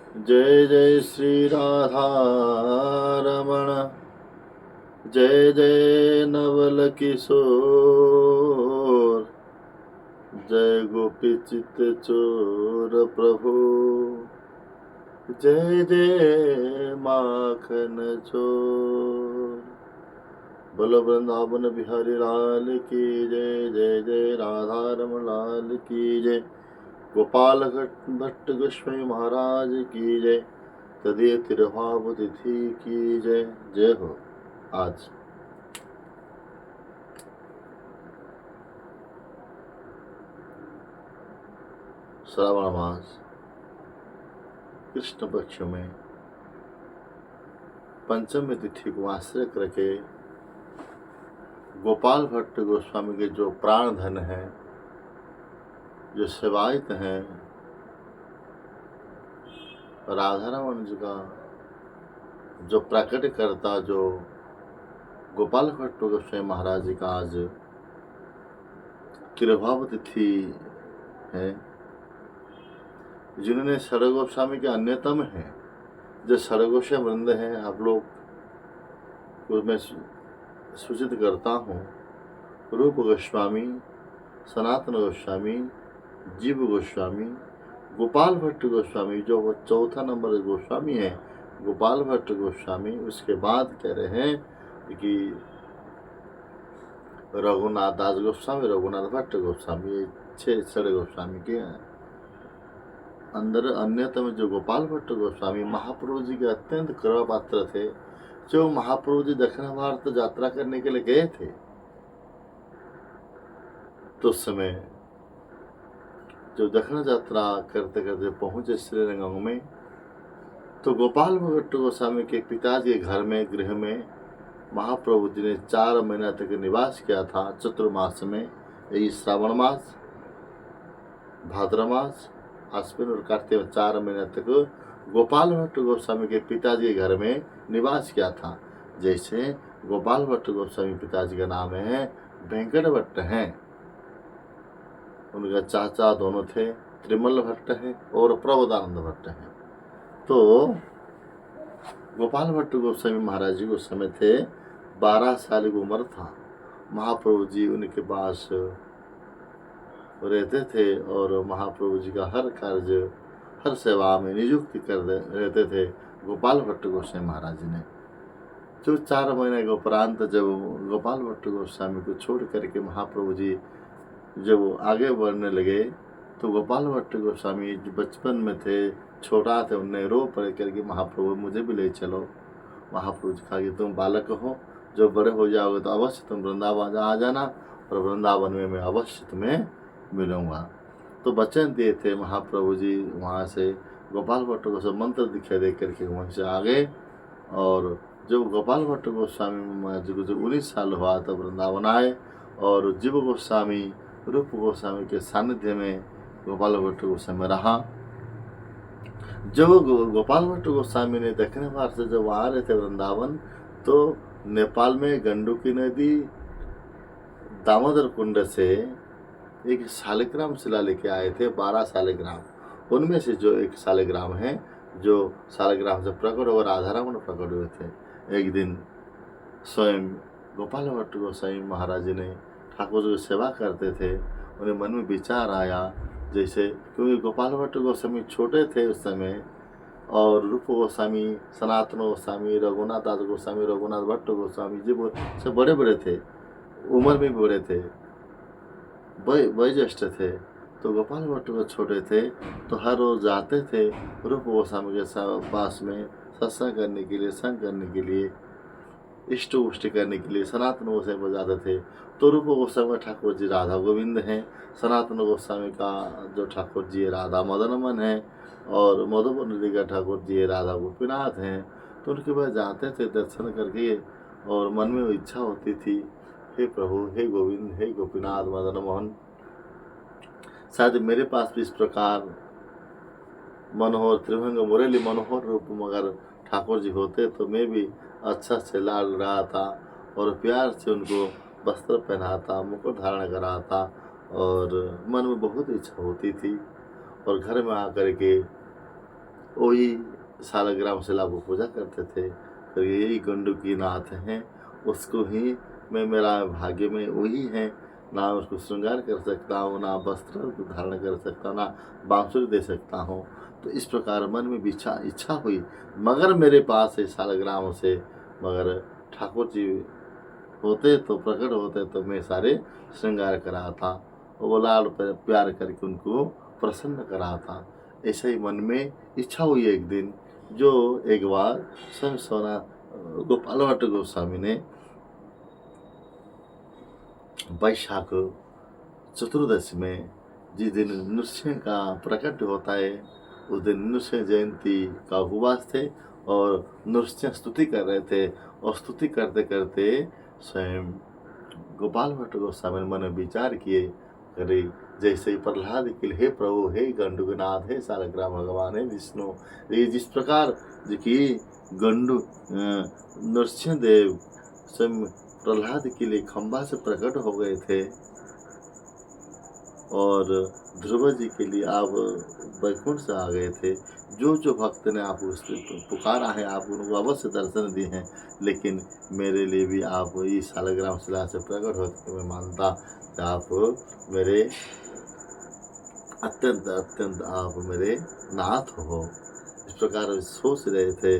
जय जय श्री राधा रमण, जय जय नवल किशोर, जय गोपी चित चोर प्रभु, जय जय माखन चोर। बोलो वृंदावन बिहारी लाल की जय, जय जय राधा रमण लाल की जय, गोपाल भट्ट गोस्वामी महाराज की जय, तदीय तिरुभाव तिथि की जय। जय हो। आज श्रावण मास कृष्ण पक्ष में पंचमी तिथि को आश्रय करके गोपाल भट्ट गोस्वामी के जो प्राण धन है, जो सेवायत हैं, राधा रमन जी का जो प्रकट करता, जो गोपाल भट्ट गोस्वामी महाराज जी का आज तिरुभाव तिथि है, जिन्होंने षड गोस्वामी के अन्यतम है। जो षड गोस्वामी वृंद हैं, आप लोग को मैं सूचित करता हूँ, रूप गोस्वामी, सनातन गोस्वामी, जीव गोस्वामी, गोपाल भट्ट गोस्वामी, जो वो चौथा नंबर गोस्वामी है, गोपाल भट्ट गोस्वामी। उसके बाद कह रहे हैं कि रघुनाथ दास गोस्वामी, रघुनाथ भट्ट गोस्वामी, ये 6 षड गोस्वामी के अंदर अन्यतम जो गोपाल भट्ट गोस्वामी महाप्रभु जी के अत्यंत कृपा पात्र थे। जो महाप्रभु जी दक्षिण भारत यात्रा करने के लिए गए थे, तो उस समय जो दक्षिण यात्रा करते करते पहुंचे श्रीरंग में, तो गोपाल भट्ट गोस्वामी के पिताजी के घर में, गृह में महाप्रभु जी ने 4 महीना तक निवास किया था। चतुर्मास में, यही श्रावण मास, भाद्र मास, आश्विन और कार्तिक में 4 महीने तक गोपाल भट्ट गोस्वामी के पिताजी के घर में निवास किया था। जैसे गोपाल भट्ट गोस्वामी पिताजी का नाम है वेंकट भट्ट हैं, उनका चाचा दोनों थे, त्रिमल भट्ट है और प्रबोधानंद भट्ट हैं। तो गोपाल भट्ट गोस्वामी महाराज जी उस समय थे, 12 साल की उम्र था। महाप्रभु जी उनके पास रहते थे और महाप्रभु जी का हर कार्य, हर सेवा में नियुक्ति कर रहते थे गोपाल भट्ट गोस्वामी महाराज जी ने। जो 4 महीने के उपरांत जब गोपाल भट्ट गोस्वामी को छोड़ करके महाप्रभु जी जब आगे बढ़ने लगे, तो गोपाल भट्ट गोस्वामी बचपन में थे, छोटा थे, उन्हें रो पड़ करके महाप्रभु मुझे भी ले चलो। महाप्रभु जी कहा कि तुम बालक हो, जो बड़े हो जाओगे तो अवश्य तुम वृंदावन आ जाना, और वृंदावन में मैं अवश्य तुम्हें मिलूंगा। तो वचन दिए थे महाप्रभु जी। वहाँ से गोपाल भट्ट को मंत्र दिखाई दे करके वहीं से आ गए। और जब गोपाल भट्ट गोस्वामी जी को जब 19 साल हुआ तब वृंदावन आए, और जीव गोस्वामी, रूप गोस्वामी के सानिध्य में गोपाल भट्ट गोस्वामी रहा। जब गोपाल भट्ट गोस्वामी ने दक्षिण भारत से जब आ रहे थे वृंदावन, तो नेपाल में गंडकी नदी, दामोदर कुंड से एक शालिग्राम शिला लेके आए थे, 12 शालिग्राम। उनमें से जो एक शालिग्राम है, जो शालिग्राम से प्रकट हुआ राधा रमन प्रकट हुए थे। एक दिन स्वयं गोपाल भट्ट गोस्वामी महाराज जी ने ठाकुर जी की सेवा करते थे, उन्हें मन में विचार आया, जैसे क्योंकि गोपाल भट्ट गोस्वामी छोटे थे उस समय, और रूप गोस्वामी, सनातन गोस्वामी, रघुनाथ दास गोस्वामी, रघुनाथ भट्ट गोस्वामी जी सब बड़े बड़े थे, उम्र में भी बड़े थे, वयोज्येष्ठ थे। तो गोपाल भट्ट को छोटे थे, तो हर रोज जाते थे रूप गोस्वामी के पास में सत्संग करने के लिए, संग करने के लिए, इष्ट उष्ट करने के लिए सनातन गोस्वामी को जाते थे। तो रूप गोस्वामी का ठाकुर जी राधा गोविंद हैं, सनातन गोस्वामी का जो ठाकुर जी है राधा मदनमन है, और मधुपुर नदी का ठाकुर जी है राधा गोपीनाथ हैं। तो उनके पास जाते थे दर्शन करके, और मन में इच्छा होती थी, हे प्रभु, हे गोविंद, हे गोपीनाथ मदन मोहन, शायद मेरे पास भी इस प्रकार मनोहर त्रिभंग मुरली मनोहर रूप मगर ठाकुर जी होते तो मैं भी अच्छा से लाल रहा था, और प्यार से उनको वस्त्र पहनाता, मुकुट धारण कराता, और मन में बहुत इच्छा होती थी। और घर में आकर के वही सालग्राम शिला को पूजा करते थे। तो यही गंडकी नाथ हैं, उसको ही मैं, मेरा भाग्य में वही है, ना उसको श्रृंगार कर सकता हूँ, ना वस्त्र धारण कर सकता हूँ, ना बांसुरी दे सकता हूँ। तो इस प्रकार मन में इच्छा हुई, मगर मेरे पास है सालग्राम से, मगर ठाकुर जी होते तो प्रकट होते तो मैं सारे श्रृंगार कराता, वो लाड प्यार करके उनको प्रसन्न कराता। ऐसे ही मन में इच्छा हुई एक दिन, जो एक बार स्वयं सोना गोपाल भट्ट गोस्वामी ने वैशाख चतुर्दशी में, जिस दिन नृसिंह का प्रकट होता है, उस दिन नृसिंह जयंती का उपवास थे और नृसिंह स्तुति कर रहे थे, और स्तुति करते करते स्वयं गोपाल भट्ट गोस्वामी मन में विचार किए, अरे जैसे प्रहलाद के लिए, हे प्रभु, हे गंडुकनाथ, हे सालग्राम भगवान, हे विष्णु, ये जिस प्रकार जो कि गंडु नरसिंह देव स्वयं प्रहलाद के लिए खंबा से प्रकट हो गए थे, और ध्रुव जी के लिए आप वैकुंठ से आ गए थे। जो जो भक्त ने आप उससे पुकारा है, आप उनको अवश्य दर्शन दिए हैं, लेकिन मेरे लिए भी आप इस सालग्राम शिला से प्रकट होते मैं मानता कि आप मेरे अत्यंत अत्यंत आप मेरे नाथ हो। इस प्रकार सोच रहे थे।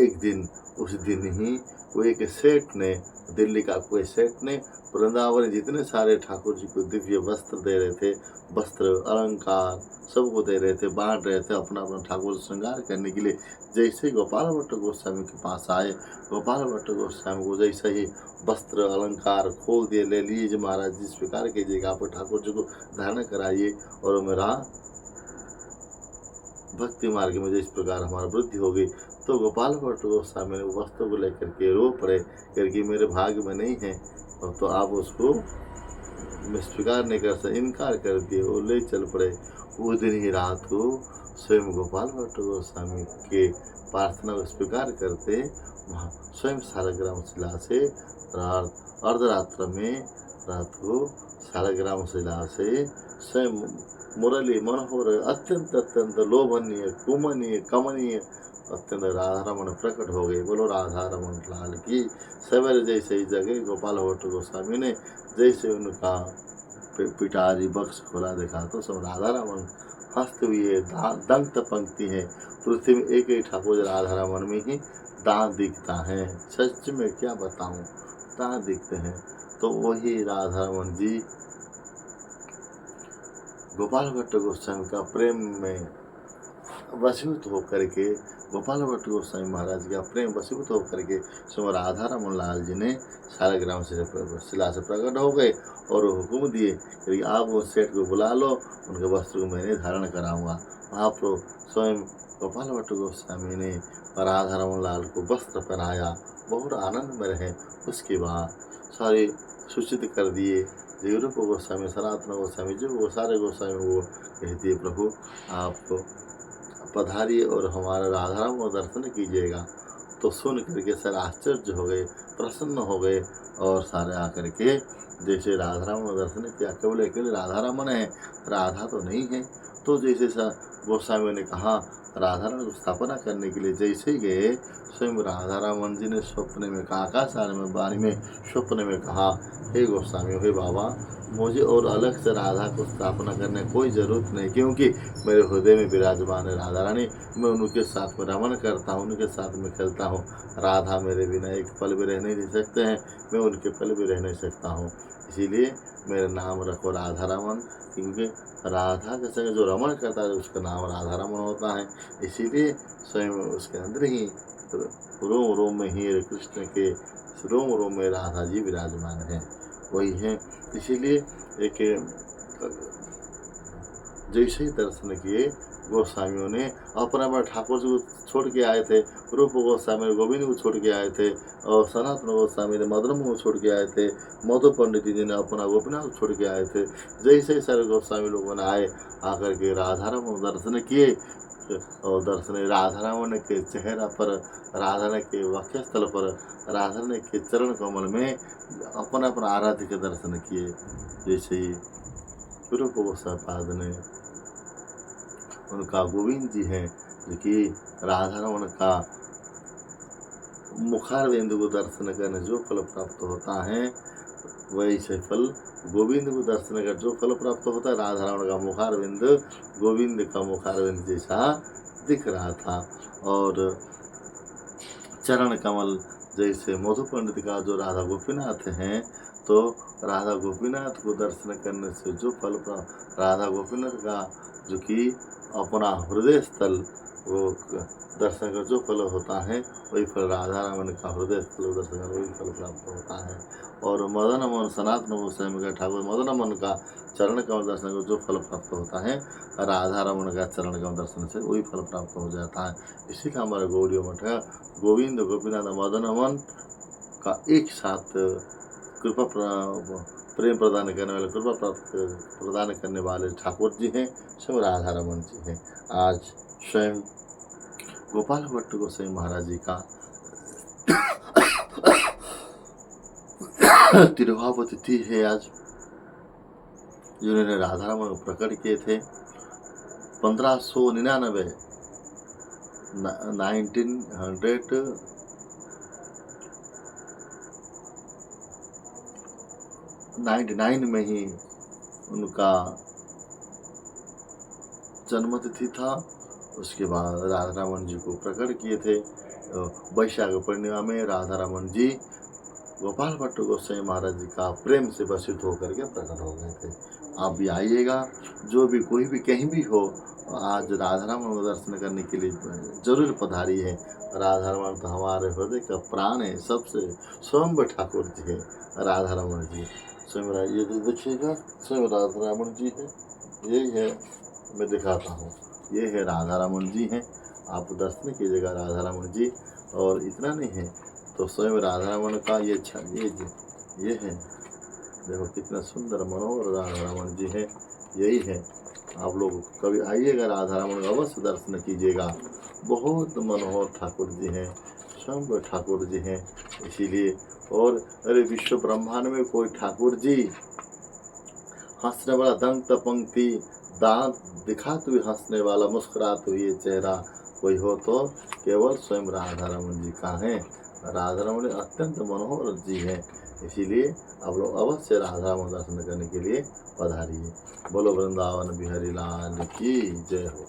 एक दिन, उस दिन ही वो एक सेठ ने, दिल्ली का कोई सेठ ने वृंदावन जितने सारे ठाकुर जी को दिव्य वस्त्र दे रहे थे, वस्त्र अलंकार सबको दे रहे थे, बांट रहे थे अपना अपना ठाकुर श्रृंगार करने के लिए। जैसे गोपाल भट्ट गोस्वामी के पास आए, गोपाल भट्ट गोस्वामी को जैसे ही वस्त्र अलंकार खोल दिए, ले लीजिए महाराज, जिस प्रकार कीजिएगा आप ठाकुर जी को धारण कराइए, और मेरा भक्ति मार्ग में जिस प्रकार हमारा वृद्धि हो गई। तो गोपाल भट्ट गोस्वामी ने वस्त्र को लेकर के रो पड़े, क्योंकि मेरे भाग्य में नहीं है, तो आप उसको स्वीकार नहीं कर सकते, इनकार कर दिए, वो ले चल पड़े। उस दिन ही रात को स्वयं गोपाल भट्ट गोस्वामी के प्रार्थना को स्वीकार करते स्वयं सालग्राम शिला से अर्धरात्र में रात को सालग्राम शिला से स्वयं मुरली मनोहर अत्यंत अत्यंत लोभनीय कुमनीय कमनीय अत्यंत राधारमण प्रकट हो गए। बोलो राधारमण लाल की। सवेरे जैसे ही जगह गोपाल भट्ट गोस्वामी ने जैसे उनका पिटारी बक्स खोला, देखा तो सब राधारमण हंसते हुए दंत पंक्ति है। पृथ्वी में एक एक ठाकुर राधारमण में ही दांत दिखता है। सच में क्या बताऊं, दांत दिखते हैं। तो वही राधारमण जी गोपाल भट्ट गोस्वामी का प्रेम में वशीभूत होकर के, गोपाल भट्ट गोस्वामी महाराज का प्रेम वशीभूत होकर के स्वयं राधारमण लाल जी ने सालग्राम शिला से प्रकट हो गए, और हुक्म दिए कि आप उस सेठ को बुला लो, उनके वस्त्र को मैंने धारण कराऊंगा। आप स्वयं गोपाल भट्ट गोस्वामी ने राधारमण लाल को वस्त्र पहनाया, बहुत आनंद में रहे। उसके बाद सारे सूचित कर दिए, रूप गोस्वामी, सनातन गोस्वामी, जो वो सारे गोस्वामी वो कहती है, प्रभु आप पधारिए और हमारा राधाराम को दर्शन कीजिएगा। तो सुन करके सर आश्चर्य हो गए, प्रसन्न हो गए, और सारे आकर के जैसे राधाराम को दर्शन किया, केवल अकेले राधारमण है, राधा तो नहीं है। तो जैसे गोस्वामी ने कहा, राधारमण को स्थापना करने के लिए जैसे ही गए, स्वयं राधारमण जी ने स्वप्न में कहा, आकाशार में वाणी में स्वप्न में कहा, हे गोस्वामी, हे बाबा, मुझे और अलग से राधा को स्थापना करने कोई ज़रूरत नहीं, क्योंकि मेरे हृदय में विराजमान है राधा रानी। मैं उनके साथ में रमन करता हूँ, उनके साथ में खेलता हूँ। राधा मेरे बिना एक पल भी रह नहीं सकते हैं, मैं उनके पल भी रह नहीं सकता हूँ। इसीलिए मेरा नाम रखो राधारमण, क्योंकि राधा के संग जो रमन करता है उसका नाम राधारमण होता है। इसीलिए स्वयं उसके अंदर ही रोम रोम में ही कृष्ण के रोम रोम में राधा जी विराजमान है, वही है। इसीलिए एक जैसे ही दर्शन किए गोस्वामियों ने, अपना ठाकुर जी को छोड़ के आए थे, रूप गोस्वामी गोविंद को छोड़ के आए थे, और सनातन गोस्वामी ने मदन को छोड़ के आए थे, मधु पंडित जी ने अपना गोपीनाथ को छोड़ के आए थे। जैसे ही सारे गोस्वामी लोगों ने आए, आकर के राधारमण दर्शन किए, और दर्शन राधारमण के चेहरा पर, राधा के वक्षस्थल पर, राधा के चरण कमल में अपना अपना आराध्य के दर्शन किए। जैसे ही रूप गोस्वामी ने, उनका गोविंद जी हैं, जो कि राधा रमन का मुखारविंद को दर्शन करने जो फल प्राप्त होता है, वही से फल गोविंद को दर्शन कर जो फल प्राप्त होता है। राधा रमन का मुखारविंद गोविंद का मुखारविंद जैसा दिख रहा था। और चरण कमल जैसे मधु पंडित का जो राधा गोपीनाथ हैं, तो राधा गोपीनाथ को दर्शन करने से जो फल प्राप्त, राधा गोपीनाथ का जो कि अपना हृदय स्थल वो दर्शन कर जो फल होता है, वही फल राधा रमन का हृदय स्थल दर्शन कर वही फल प्राप्त होता है। और मदन मोहन सनातन गोस्वामी का ठाकुर मदन मोहन का चरण कमल दर्शन कर जो फल प्राप्त होता है, राधा रमन का चरण कमल दर्शन से वही फल प्राप्त हो जाता है। इसीलिए हमारे गौड़ी मठ का गोविंद गोपीनाथ मदन मोहन का एक साथ कृपा प्रेम प्रदान करने वाले, कृपा प्रदान करने वाले ठाकुर जी हैं, स्वयं राधा रमन जी हैं। आज स्वयं गोपाल भट्ट गोसाई महाराज जी का तिरुभाव तिथि है आज, जिन्होंने राधा रमन को प्रकट किए थे 1599 1999 में ही उनका जन्मतिथि था। उसके बाद राधा रमन जी को प्रकट किए थे वैशाख पूर्णिमा में। राधा रमन जी गोपाल भट्ट गोसाई महाराज जी का प्रेम से वसित होकर के प्रकट हो गए थे। आप भी आइएगा, जो भी कोई भी कहीं भी हो, आज राधा रमन को दर्शन करने के लिए जरूर पधारी है। राधा रमन तो हमारे हृदय का प्राण है, सबसे स्वयं ठाकुर जी है राधा रमन जी। स्वयं ये देखिएगा, स्वयं राधा रमन जी है, यही है, मैं दिखाता हूँ, ये है राधा रमन जी हैं। आप दर्शन कीजिएगा राधा रमन जी। और इतना नहीं है तो स्वयं राधा रमन का ये है, देखो कितना सुंदर मनोहर राधा रमन जी हैं, यही है। आप लोग कभी आइएगा राधा रमन का अवश्य दर्शन कीजिएगा, बहुत मनोहर ठाकुर जी हैं, स्वयं ठाकुर जी हैं। इसीलिए और अरे विश्व ब्रह्मांड में कोई ठाकुर जी हंसने वाला, दंत पंक्ति दांत दिखाते हुए हंसने वाला, मुस्कुराते हुए चेहरा कोई हो तो केवल स्वयं राधा रमन जी का है। राधा रमन अत्यंत मनोहर जी हैं, इसीलिए आप लोग अवश्य राधा रमन दर्शन करने के लिए पधारिए। बोलो वृंदावन बिहारी लाल की जय हो।